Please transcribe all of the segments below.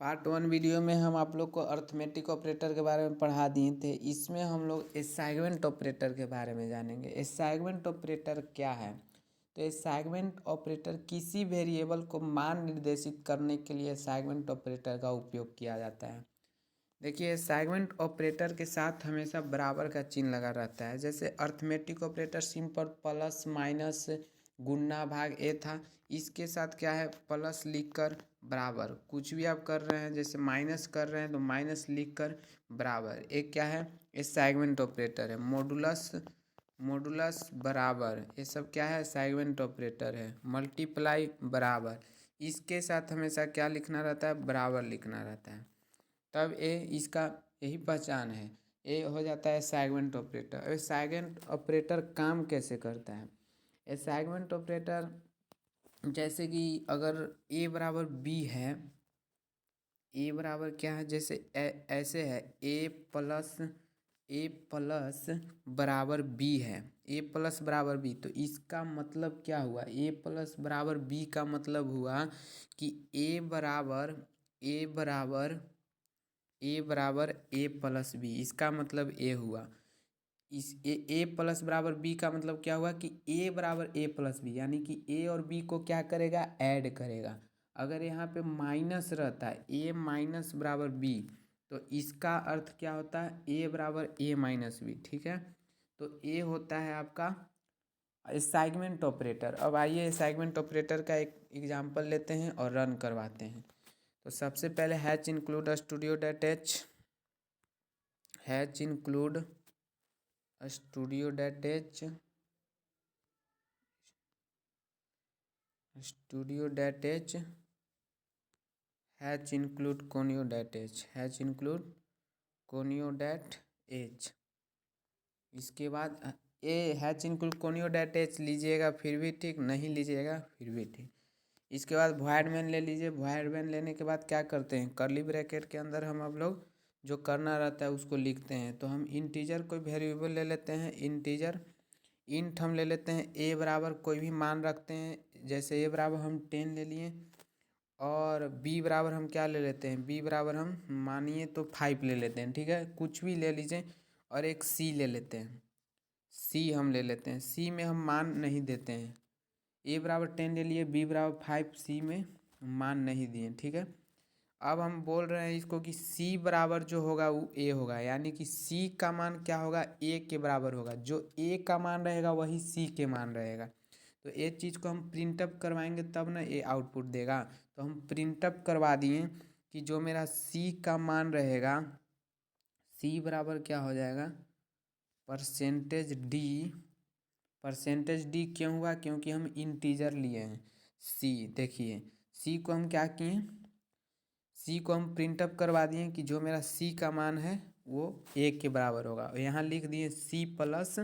Part 1 video में हम आप लोग को अर्थमेटिक ऑपरेटर के बारे में पढ़ा दिए थे। इसमें हम लोग असाइनमेंट ऑपरेटर के बारे में जानेंगे। असाइनमेंट ऑपरेटर क्या है? तो असाइनमेंट ऑपरेटर किसी वेरिएबल को मान निर्देशित करने के लिए असाइनमेंट ऑपरेटर का उपयोग किया जाता है। देखिए, असाइनमेंट ऑपरेटर के साथ हमेशा बराबर का चिन्ह लगा रहता है। जैसे arithmetic operator simple plus minus गुणा भाग ए था, इसके साथ क्या है प्लस लिखकर बराबर। कुछ भी आप कर रहे हैं, जैसे माइनस कर रहे हैं तो माइनस लिखकर बराबर। एक क्या है असाइनमेंट ऑपरेटर है। मॉडुलस मॉडुलस बराबर, ये सब क्या है असाइनमेंट ऑपरेटर है। मल्टीप्लाई बराबर, इसके साथ हमेशा क्या लिखना रहता है बराबर लिखना रहता है। तब ए इसका यही पहचान है। ए हो जाता है असाइनमेंट ऑपरेटर। असाइनमेंट ऑपरेटर काम कैसे करता है? असाइनमेंट ऑपरेटर जैसे कि अगर ए बराबर बी है, ए बराबर क्या है, जैसे ऐसे है ए प्लस बराबर बी है, ए प्लस बराबर बी। तो इसका मतलब क्या हुआ? ए प्लस बराबर बी का मतलब हुआ कि ए बराबर ए प्लस बी। इसका मतलब ए हुआ। इस ए प्लस बराबर बी का मतलब क्या हुआ कि ए बराबर ए प्लस बी, यानी कि ए और बी को क्या करेगा ऐड करेगा। अगर यहाँ पे माइनस रहता है ए माइनस बराबर बी, तो इसका अर्थ क्या होता है ए बराबर ए माइनस बी। ठीक है, तो ए होता है आपका असाइनमेंट ऑपरेटर। अब आइए असाइनमेंट ऑपरेटर का एक एग्जांपल लेते हैं और रन करवाते हैं। तो सबसे पहले hash include studio dot h, hash include studio dot h, studio dot h, hash include conio dot h, hash include conio dot h. इसके बाद a hash include conio dot h लीजिएगा फिर भी ठीक, नहीं लीजिएगा फिर भी ठीक। इसके बाद वॉइड मेन ले लीजिए। वॉइड मेन लेने के बाद क्या करते हैं, कर्ली ब्रैकेट के अंदर हम आप लोग जो करना रहता है उसको लिखते हैं। तो हम इंटीजर कोई वेरिएबल ले लेते हैं, इंटीजर इंट हम ले लेते हैं। ए बराबर कोई भी मान रखते हैं, जैसे ए बराबर हम 10 ले लिए, और बी बराबर हम क्या ले लेते हैं, बी बराबर हम मानिए तो 5 ले लेते हैं। ठीक है, कुछ भी ले लीजिए। और एक सी ले लेते हैं, सी हम ले लेते हैं। सी में हम मान नहीं देते हैं। ए बराबर 10 ले लिए, बी बराबर 5, सी में मान नहीं दिए। ठीक है, अब हम बोल रहे हैं इसको कि सी बराबर जो होगा वो ए होगा, यानी कि सी का मान क्या होगा ए के बराबर होगा। जो ए का मान रहेगा वही सी के मान रहेगा। तो ये चीज़ को हम प्रिंटअप करवाएंगे तब ना ये आउटपुट देगा। तो हम प्रिंटअप करवा दिए कि जो मेरा सी का मान रहेगा, सी बराबर क्या हो जाएगा परसेंटेज डी। परसेंटेज डी क्यों हुआ? क्योंकि हम इंटीजर लिए हैं सी। देखिए सी को हम क्या किए, सी को हम प्रिंटअप करवा दिए कि जो मेरा सी का मान है वो एक के बराबर होगा। यहाँ लिख दिए सी प्लस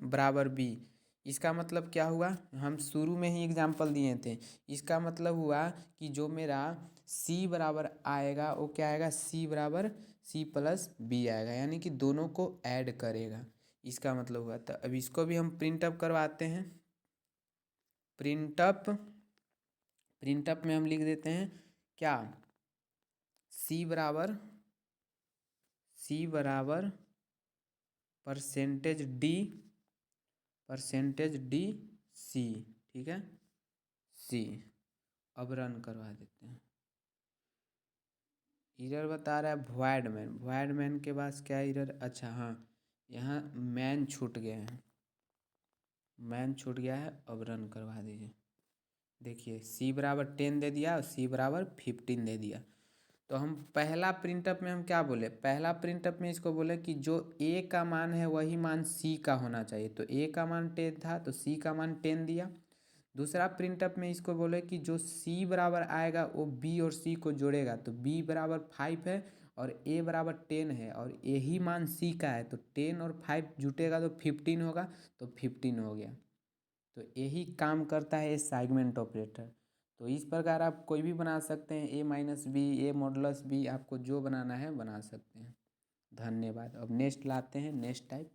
बराबर बी। इसका मतलब क्या हुआ, हम शुरू में ही एग्जाम्पल दिए थे। इसका मतलब हुआ कि जो मेरा सी बराबर आएगा वो क्या आएगा, सी बराबर सी प्लस बी आएगा, यानी कि दोनों को ऐड करेगा। इसका मतलब हुआ। तो अब इसको भी हम प्रिंटअप करवाते हैं। प्रिंटअप में हम लिख देते हैं क्या, सी बराबर परसेंटेज डी सी। ठीक है, सी। अब रन करवा देते हैं। एरर बता रहा है वॉइड मैन के पास क्या एरर, अच्छा हाँ यहाँ मैन छूट गया है, मैन छूट गया है। अब रन करवा दीजिए। देखिए सी बराबर 10 दे दिया और सी बराबर 15 दे दिया। तो हम पहला प्रिंटअप में हम क्या बोले, पहला प्रिंटअप में इसको बोले कि जो ए का मान है वही मान सी का होना चाहिए। तो ए का मान 10 था तो सी का मान 10 दिया। दूसरा प्रिंटअप में इसको बोले कि जो सी बराबर आएगा वो बी और सी को जोड़ेगा। तो बी बराबर 5 है और ए बराबर 10 है और यही मान सी का है। तो 10 और 5 जुटेगा तो 15 होगा, तो 15 हो गया। तो यही काम करता है असाइनमेंट ऑपरेटर। तो इस प्रकार आप कोई भी बना सकते हैं, ए माइनस बी, ए मॉडुलस बी, आपको जो बनाना है बना सकते हैं। धन्यवाद। अब नेक्स्ट लाते हैं, नेक्स्ट टाइप।